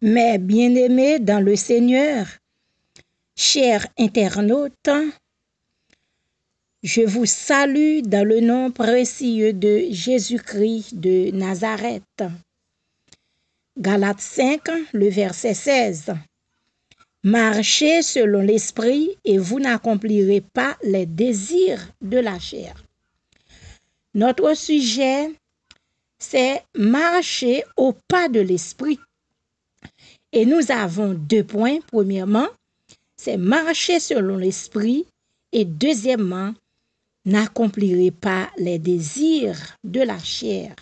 Mes bien-aimés dans le Seigneur, chers internautes, je vous salue dans le nom précieux de Jésus-Christ de Nazareth. Galates 5, le verset 16. Marchez selon l'esprit et vous n'accomplirez pas les désirs de la chair. Notre sujet, c'est marcher au pas de l'esprit. Et nous avons 2 points. Premièrement, c'est marcher selon l'esprit. Et deuxièmement, n'accomplirez pas les désirs de la chair.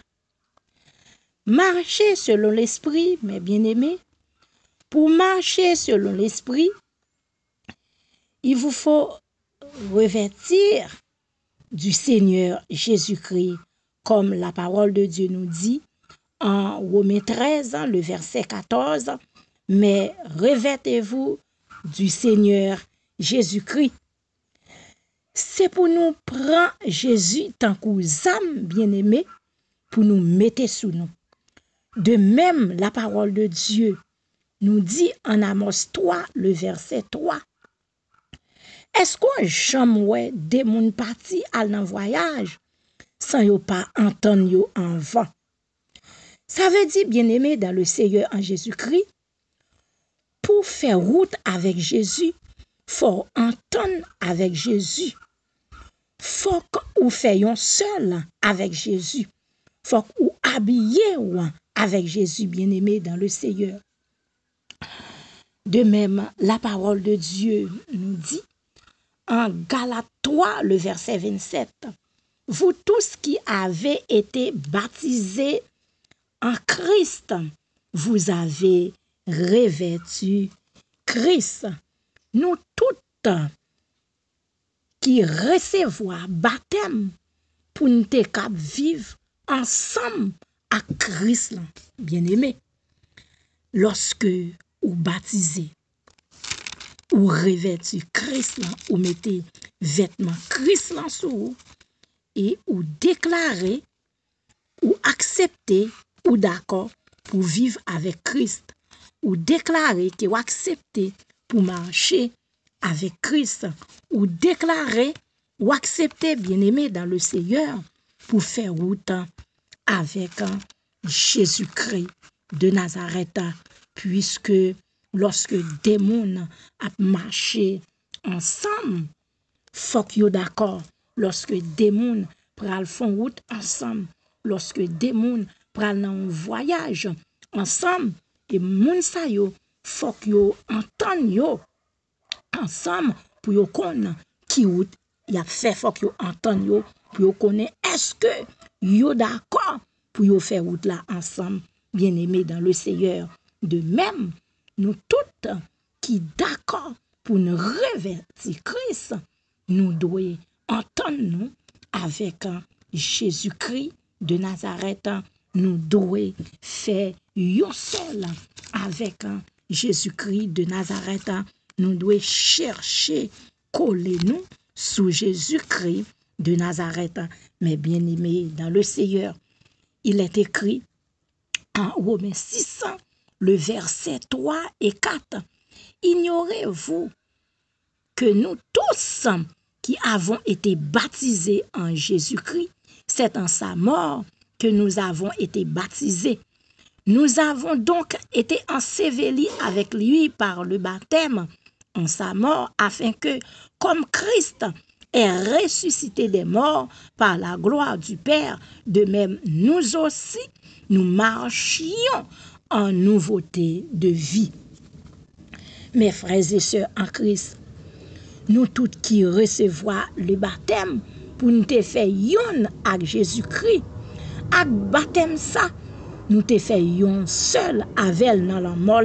Marcher selon l'esprit, mes bien-aimés. Pour marcher selon l'esprit, il vous faut revêtir du Seigneur Jésus-Christ, comme la parole de Dieu nous dit en Romains 13, le verset 14. Mais revêtez-vous du Seigneur Jésus-Christ. C'est pour nous prendre Jésus tant qu'aux âmes bien-aimées, pour nous mettre sous nous. De même, la parole de Dieu nous dit en Amos 3, le verset 3. Est-ce qu'on jamais des moun parti à l'en voyage sans yo pas entendre yo en vent? Ça veut dire, bien-aimé dans le Seigneur en Jésus-Christ, pour faire route avec Jésus, faut entendre avec Jésus. Faut qu'on fasse seul avec Jésus. Faut qu'on habiller avec Jésus, bien-aimé dans le Seigneur. De même, la parole de Dieu nous dit en Galates 3, le verset 27, vous tous qui avez été baptisés en Christ, vous avez revêtu Christ. Nous toutes qui recevons baptême pour nous vivre ensemble à Christ, bien-aimé. Lorsque vous baptisez, ou revêtu Christ, ou mettez vêtements Christ sur vous, et ou déclarez, ou acceptez, ou d'accord pour vivre avec Christ, ou déclarez que vous acceptez pour marcher avec Christ, ou déclarez, ou acceptez, bien-aimé dans le Seigneur, pour faire route avec Jésus-Christ de Nazareth, puisque lorsque des gens a marché ensemble, faut qu'ils soient d'accord. Lorsque des gens pral font route ensemble, lorsque des gens pral un voyage ensemble, et moun sa yo, faut qu'ils entendent yo ensemble pour yo connaître qui route y a fait, faut qu'ils entendent yo pour yo connaître est-ce que yo d'accord pour yo faire route là ensemble, bien-aimés dans le Seigneur. De même, nous toutes qui d'accord pour nous revêtir Christ, nous devons entendre nous avec Jésus-Christ de Nazareth. Nous devons faire un seul avec Jésus-Christ de Nazareth. Nous devons chercher, coller nous sous Jésus-Christ de Nazareth. Mais bien aimé dans le Seigneur, il est écrit en Romains 6, le verset 3 et 4. Ignorez-vous que nous tous qui avons été baptisés en Jésus-Christ, c'est en sa mort que nous avons été baptisés. Nous avons donc été ensevelis avec lui par le baptême en sa mort, afin que, comme Christ est ressuscité des morts par la gloire du Père, de même nous aussi, nous marchions en nouveauté de vie. Mes frères et sœurs en Christ, nous tous qui recevons le baptême pour nous te faire yon avec Jésus-Christ, avec baptême ça, nous te fait yon seul avec dans la mort.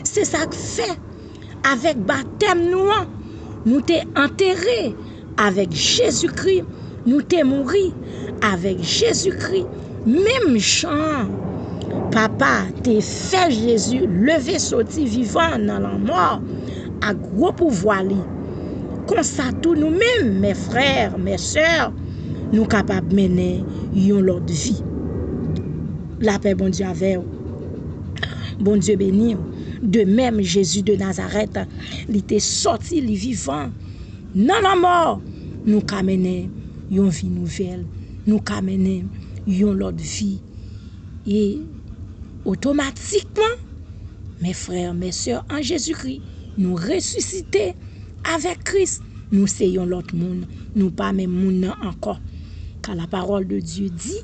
C'est ça que fait avec baptême nous te enterré avec Jésus-Christ, nous te mouri avec Jésus-Christ. Même chant, papa te fait Jésus lever sorti vivant dans la mort à gros pouvoir li. Comme ça tout nous-mêmes, mes frères, mes sœurs, nous capables de mener une autre vie. La paix bon Dieu avec vous. Bon Dieu béni. De même, Jésus de Nazareth, il était sorti, il vivant. Dans la mort, nous camene une vie nouvelle. Nous camene une autre vie. Et automatiquement, mes frères, mes sœurs, en Jésus-Christ, nous ressusciter avec Christ. Nous soyons l'autre monde. Nous pas même monde encore. Car la parole de Dieu dit,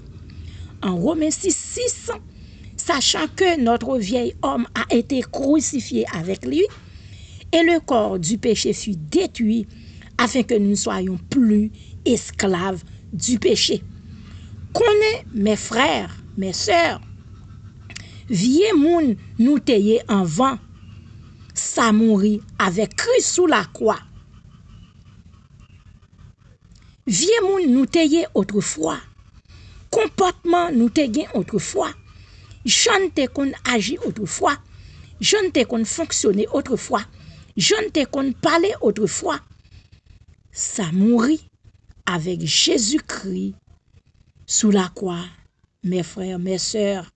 en Romains 6, sachant que notre vieil homme a été crucifié avec lui, et le corps du péché fut détruit, afin que nous ne soyons plus esclaves du péché. Connais, mes frères, mes sœurs, vieux moun nous teye en vent, ça mourit avec Christ sous la croix. Vieux moun nous teye autrefois, comportement nous teye autrefois, jeune te kon agi autrefois, jeune te kon fonctionner autrefois, jeune te kon parler autrefois. Ça mourit avec Jésus-Christ sous la croix, mes frères, mes sœurs,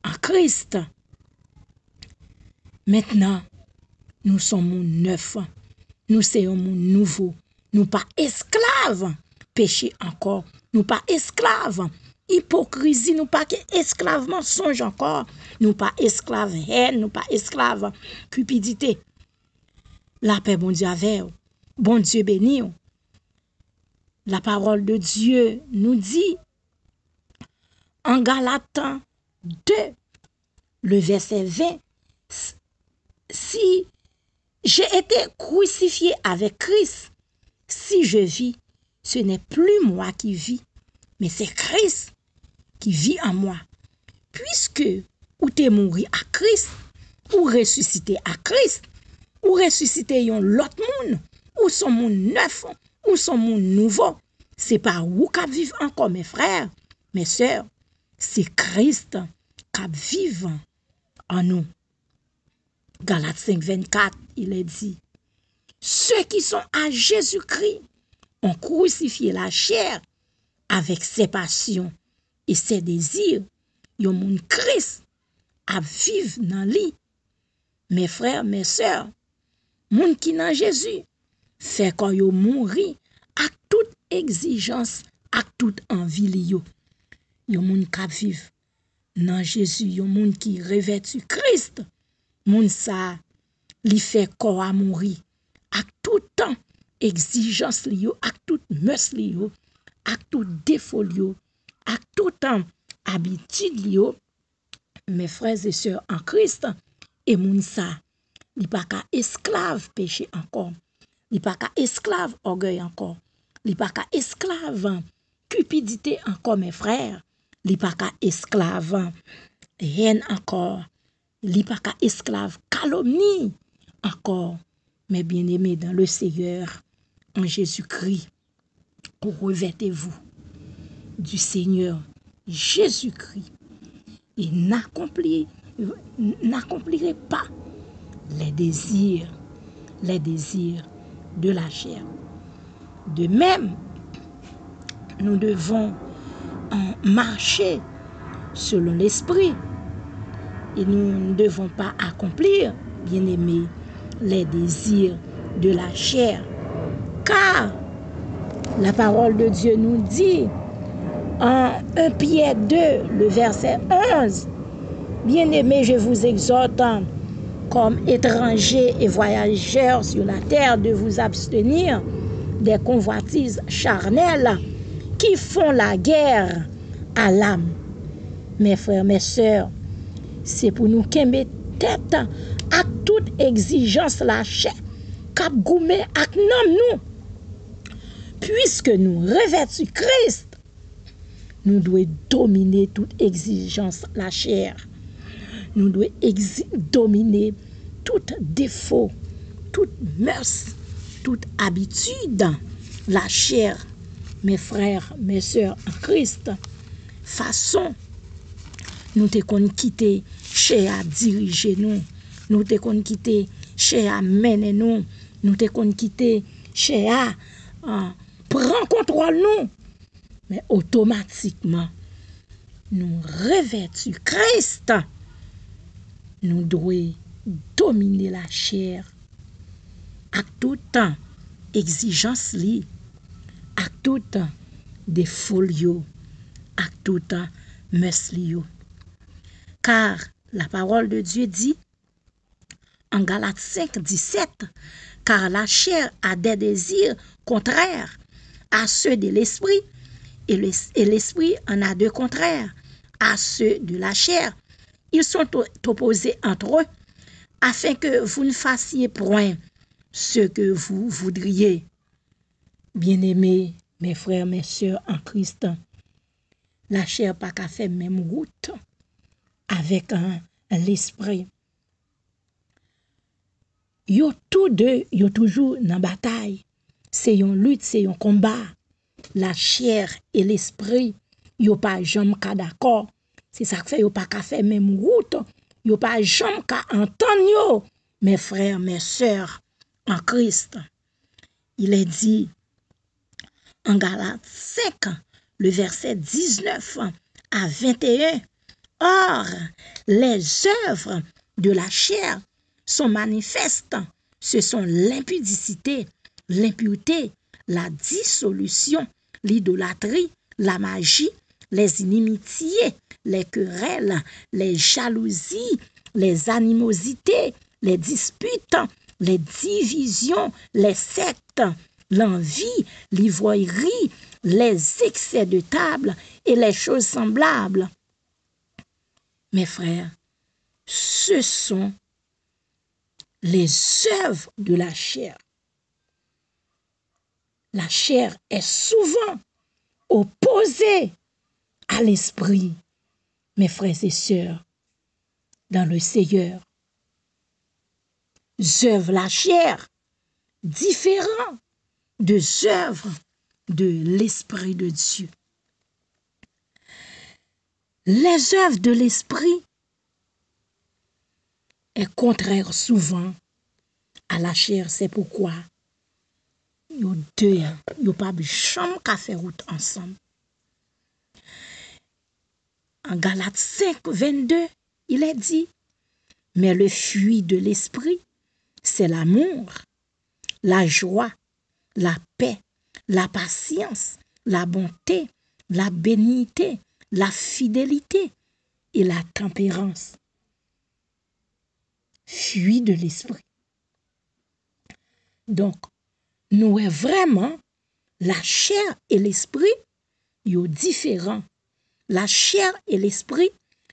en Christ. Maintenant, nous sommes neufs, nous sommes nouveaux, nous pas esclaves, péché encore, nous pas esclaves, hypocrisie, nous pas esclaves mensonge encore, nous pas esclaves haine, nous pas esclaves cupidité. La paix, bon Dieu avec vous. Bon Dieu béni. La parole de Dieu nous dit en Galates 2, le verset 20, si j'ai été crucifié avec Christ, si je vis, ce n'est plus moi qui vis, mais c'est Christ qui vit en moi. Puisque ou t'es mouru à Christ, ou ressuscité à Christ, ou ressuscité yon l'autre monde, ou son monde neuf, ou son monde nouveau, c'est pas vous qui vivez encore, mes frères, mes sœurs, c'est Christ qui vit en nous. Galates 5, 24, il est dit, ceux qui sont à Jésus-Christ ont crucifié la chair avec ses passions et ses désirs. Yon moun Christ à vivre dans lui. Mes frères, mes sœurs, moun qui dans Jésus, fait quand yo mouri à toute exigence, à toute envie li yo. Yon moun qui vivre dans Jésus, yon moun qui revêtu Christ. Moun sa li fait corps à mourir à tout temps exigence li yo, à toute mœurs li yo, à tout défaut li yo, à tout temps habitude li yo. Mes frères et sœurs en Christ, et moun sa li pa ka esclave péché encore, li pa ka esclave orgueil encore, li pa ka esclave cupidité encore, mes frères, li pa ka esclave haine encore, li pa ka esclave calomnie encore, mes bien-aimés dans le Seigneur, en Jésus-Christ, revêtez-vous du Seigneur Jésus-Christ et n'accomplirez pas les désirs de la chair. De même, nous devons marcher selon l'esprit et nous ne devons pas accomplir, bien-aimés, les désirs de la chair. Car la parole de Dieu nous dit en 1 Pierre 2, le verset 11, bien-aimés, je vous exhorte comme étrangers et voyageurs sur la terre de vous abstenir des convoitises charnelles qui font la guerre à l'âme. Mes frères, mes sœurs, c'est pour nous qu'aimer tête à toute exigence la chair, cap goumé ak nam nous. Puisque nous revêtus Christ, nous devons dominer toute exigence la chair. Nous devons dominer tout défaut, toute mœurs, toute habitude la chair. Mes frères, mes sœurs en Christ, façon nous te kon quitter chez à diriger nous te kon quitter chez à mener nous te kon quitter chez à prendre contrôle nous, mais automatiquement nous revêtus Christ nous devons dominer la chair à tout temps exigence li, à tout temps défaut yo, à tout temps merci yo. Car la parole de Dieu dit en Galates 5, 17, car la chair a des désirs contraires à ceux de l'esprit, et l'esprit en a deux contraires à ceux de la chair. Ils sont opposés entre eux, afin que vous ne fassiez point ce que vous voudriez. Bien-aimés, mes frères, mes sœurs en Christ, la chair pas qu'à faire même route avec l'esprit. Yo tous deux, yo toujours dans bataille. C'est une lutte, c'est un combat. La chair et l'esprit, yo pas jamais ka d'accord. C'est ça que fait yo pas qu'à faire même route. Yo pas jamais ka entendre yo. Mes frères, mes sœurs en Christ. Il est dit en Galates 5, le verset 19 à 21. Or, les œuvres de la chair sont manifestes. Ce sont l'impudicité, l'impureté, la dissolution, l'idolâtrie, la magie, les inimitiés, les querelles, les jalousies, les animosités, les disputes, les divisions, les sectes, l'envie, l'ivrognerie, les excès de table et les choses semblables. Mes frères, ce sont les œuvres de la chair. La chair est souvent opposée à l'esprit. Mes frères et sœurs, dans le Seigneur, œuvres la chair différent des œuvres de l'Esprit de Dieu. Les œuvres de l'Esprit est contraire souvent à la chair. C'est pourquoi yo deux, yo pas jamais qu'à faire route ensemble. En Galates 5, 22, il est dit, mais le fruit de l'Esprit, c'est l'amour, la joie, la paix, la patience, la bonté, la bénignité, la fidélité et la tempérance. Fruit de l'esprit. Donc, nous est vraiment la chair et l'esprit, yo différents. La chair et l'esprit,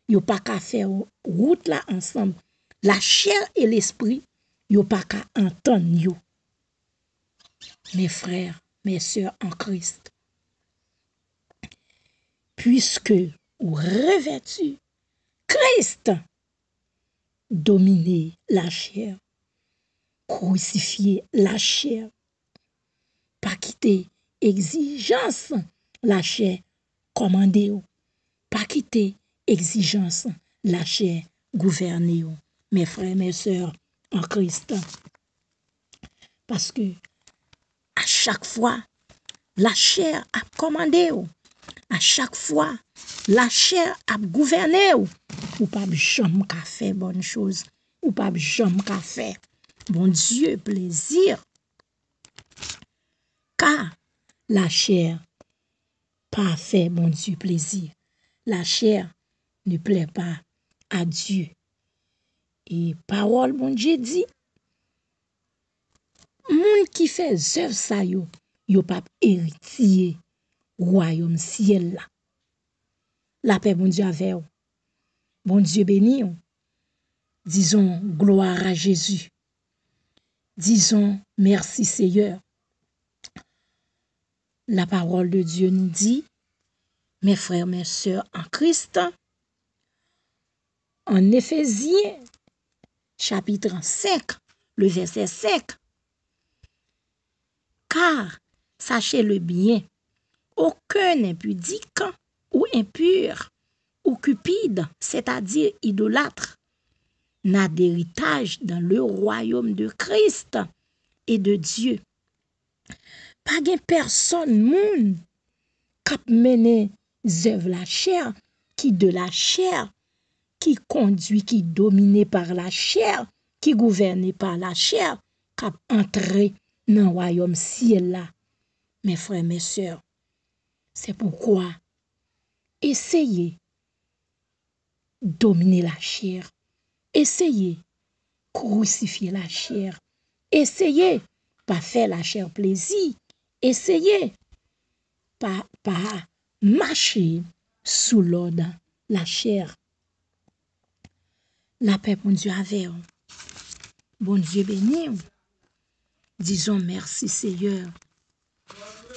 yo pas qu'à faire route là ensemble. La chair et l'esprit, yo pas qu'à entendre yo. Mes frères, mes sœurs en Christ, puisque vous revêtu Christ, dominez la chair, crucifiez la chair, pas quitter exigence la chair, commandez-vous, pas quitter exigence la chair, gouvernez-vous, mes frères, mes sœurs en Christ. Parce que à chaque fois, la chair a commandé, à chaque fois, la chair a gouverné, ou pas jamais qu'à faire bonne chose, ou pas jamais qu'à faire bon Dieu plaisir. Car la chair pas fait bon Dieu plaisir. La chair ne plaît pas à Dieu. Et parole bon Dieu dit, moun qui fait œuvre ça yo pas héritier royaume ciel là. La paix bon Dieu avec vous. Bon Dieu béni. Disons gloire à Jésus. Disons merci Seigneur. La parole de Dieu nous dit, mes frères, mes sœurs en Christ, en Éphésiens, chapitre 5, le verset 5, car, sachez-le bien, aucun impudique ou impur ou cupide, c'est-à-dire idolâtre, n'a d'héritage dans le royaume de Christ et de Dieu. Pas de personne moun k'ap mene œuvre la chair, qui de la chair, qui conduit, qui dominé par la chair, qui gouverné par la chair, qui a entré dans le royaume ciel là. Mes frères, mes sœurs, c'est pourquoi essayez de dominer la chair, essayez de crucifier la chair, essayez pas faire la chair plaisir, essayez pas marcher sous l'ordre la chair. La paix, bon Dieu, avec vous. Bon Dieu béni. Disons merci Seigneur.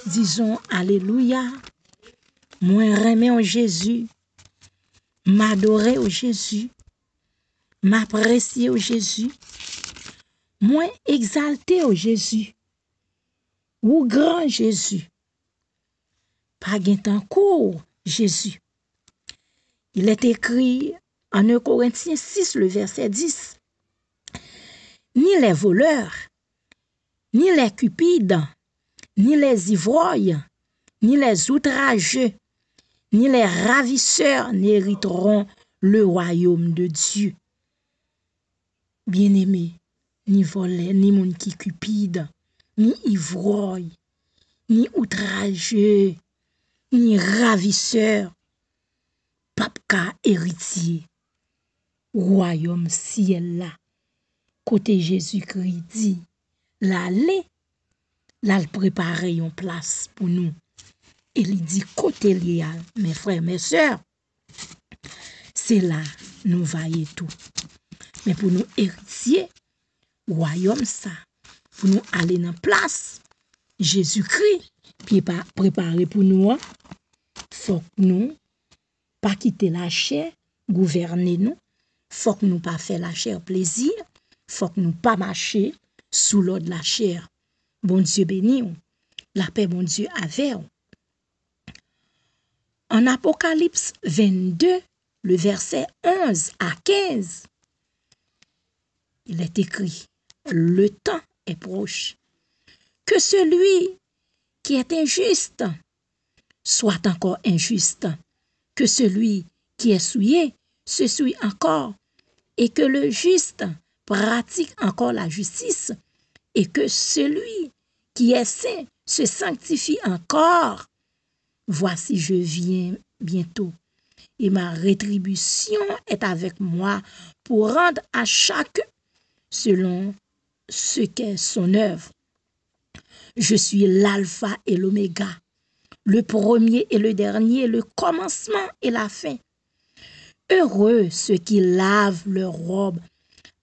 Disons Alléluia. Moi remet au Jésus. M'adorer au Jésus. M'apprécier au Jésus. Moi exalter au Jésus. Ou grand Jésus. Pas gain temps court Jésus. Il est écrit en 1 Corinthiens 6, le verset 10. Ni les voleurs, ni les cupides, ni les ivrognes, ni les outrageux, ni les ravisseurs n'hériteront le royaume de Dieu. Bien-aimés, ni voleurs, ni monde qui cupide, ni ivrogne, ni outrageux, ni ravisseurs, papka héritier, royaume ciel là. Côté Jésus-Christ dit, l'aller, là le préparer une place pour nous. Et il dit, côté lié, mes frères, mes sœurs, c'est là nous vaillons tout. Mais pour nous héritier, royaume ça, pour nous aller dans place, Jésus-Christ, puis préparer pour nous, faut que nous pas quitter la chair, gouverner nous, faut que nous pas faire la chair plaisir, faut que nous pas marcher sous l'ordre de la chair. Bon Dieu béni, la paix, bon Dieu, avec vous. En Apocalypse 22, le verset 11 à 15, il est écrit, le temps est proche. Que celui qui est injuste soit encore injuste. Que celui qui est souillé se souille encore. Et que le juste pratique encore la justice. Et que celui qui est saint se sanctifie encore. Voici, je viens bientôt. Et ma rétribution est avec moi pour rendre à chacun selon ce qu'est son œuvre. Je suis l'alpha et l'oméga, le premier et le dernier, le commencement et la fin. Heureux ceux qui lavent leurs robes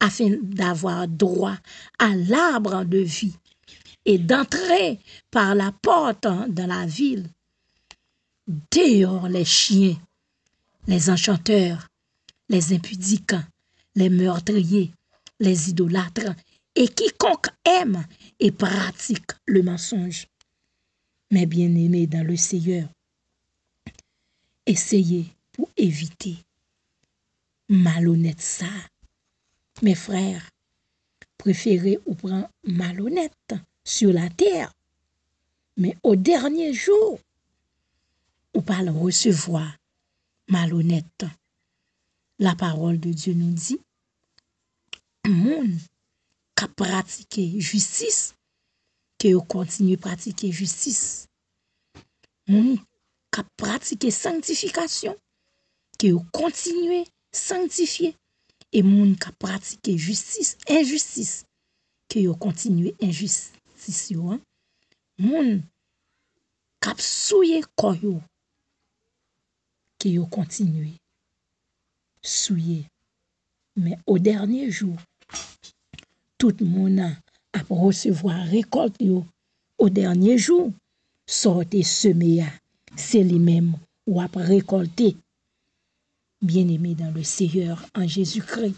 afin d'avoir droit à l'arbre de vie et d'entrer par la porte dans la ville. Dehors les chiens, les enchanteurs, les impudiques, les meurtriers, les idolâtres et quiconque aime et pratique le mensonge. Mes bien-aimés dans le Seigneur, essayez pour éviter malhonnête ça. Mes frères, préférez ou prendre malhonnête sur la terre, mais au dernier jour, ou pas le recevoir malhonnête. La parole de Dieu nous dit, monde qui a pratiqué justice, que vous continuez à pratiquer justice. Monde qui a pratiqué sanctification, que vous continuez à sanctifier. Et monde qui a pratiqué justice, injustice, que vous continuez injustice. Monde qui a souillé corps, que vous continuez souiller. Mais au dernier jour, tout le monde a recevoir récolte au dernier jour. Sortez semer, c'est lui-même ou a récolter. Bien-aimé dans le Seigneur en Jésus-Christ,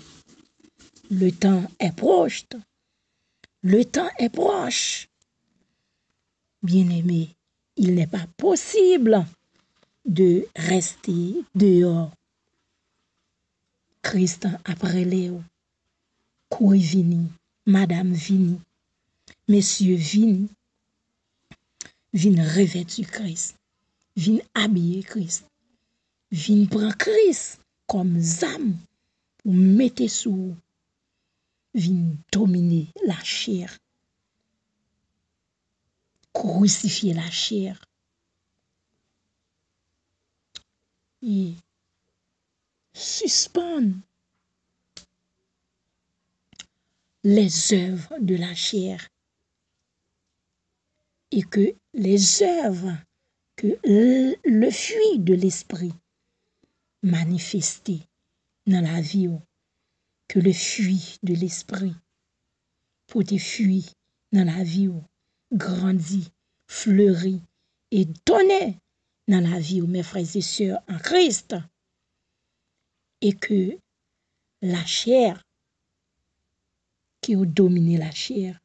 le temps est proche. Le temps est proche. Bien-aimé, il n'est pas possible de rester dehors. Christ après Léo, courir vini, madame vini, messieurs vini, vin revêtu Christ, vin habiller Christ, vin prendre Christ comme âme ou mettez sous vient dominer la chair, crucifier la chair et suspendre les œuvres de la chair et que les œuvres que le fruit de l'esprit manifesté dans la vie, que le fruit de l'esprit pour te fuir dans la vie, grandit, fleurit et donner dans la vie, mes frères et sœurs en Christ, et que la chair qui a dominé la chair,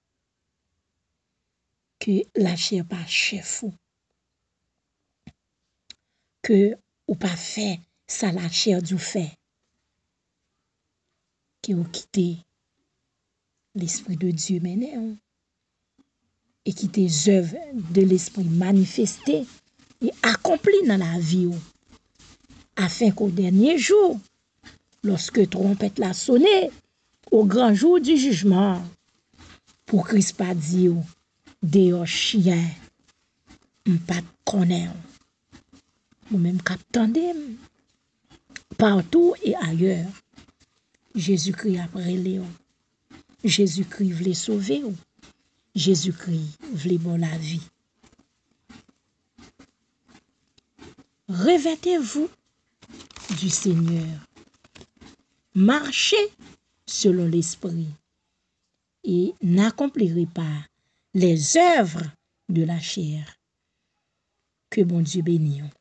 que la chair pas chef que ou pas fait ça la chair du fait, qui ont quitté l'esprit de Dieu maintenant et quitté les œuvres de l'esprit manifestées et accomplies dans la vie, afin qu'au dernier jour, lorsque trompette la sonné, au grand jour du jugement, pour Christ pas dire, dehors chien, m'pas connaît, ou même qu'attendez partout et ailleurs. Jésus-Christ après Léon. Jésus-Christ voulait sauver ou Jésus-Christ voulait bon la vie. Revêtez-vous du Seigneur. Marchez selon l'esprit et n'accomplirez pas les œuvres de la chair. Que bon Dieu bénisse.